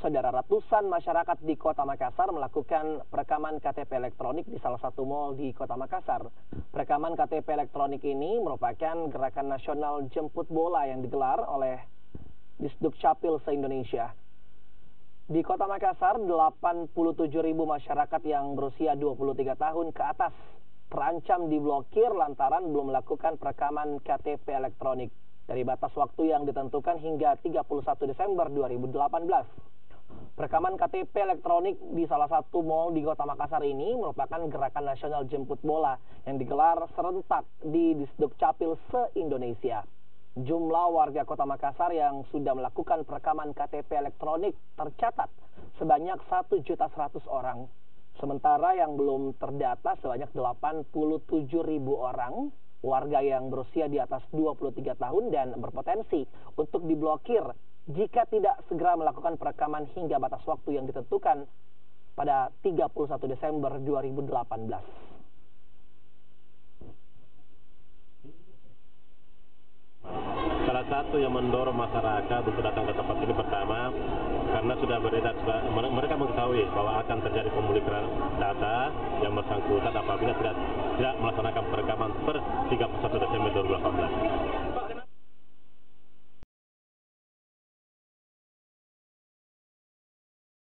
Saudara, ratusan masyarakat di Kota Makassar melakukan perekaman KTP elektronik di salah satu mal di Kota Makassar. Perekaman KTP elektronik ini merupakan gerakan nasional jemput bola yang digelar oleh Disduk Capil se-Indonesia. Di Kota Makassar, 87.000 masyarakat yang berusia 23 tahun ke atas terancam diblokir lantaran belum melakukan perekaman KTP elektronik dari batas waktu yang ditentukan hingga 31 Desember 2018. Perekaman KTP elektronik di salah satu mal di Kota Makassar ini merupakan gerakan nasional jemput bola yang digelar serentak di Disduk Capil se-Indonesia. Jumlah warga Kota Makassar yang sudah melakukan perekaman KTP elektronik tercatat sebanyak 1.100.000 orang. Sementara yang belum terdata sebanyak 87.000 orang warga yang berusia di atas 23 tahun dan berpotensi untuk diblokir jika tidak segera melakukan perekaman hingga batas waktu yang ditentukan pada 31 Desember 2018. Salah satu yang mendorong masyarakat untuk datang ke tempat ini pertama, karena sudah beredar, mereka mengetahui bahwa akan terjadi pemulihan data yang bersangkutan apabila tidak melaksanakan perekaman per 31 Desember 2018.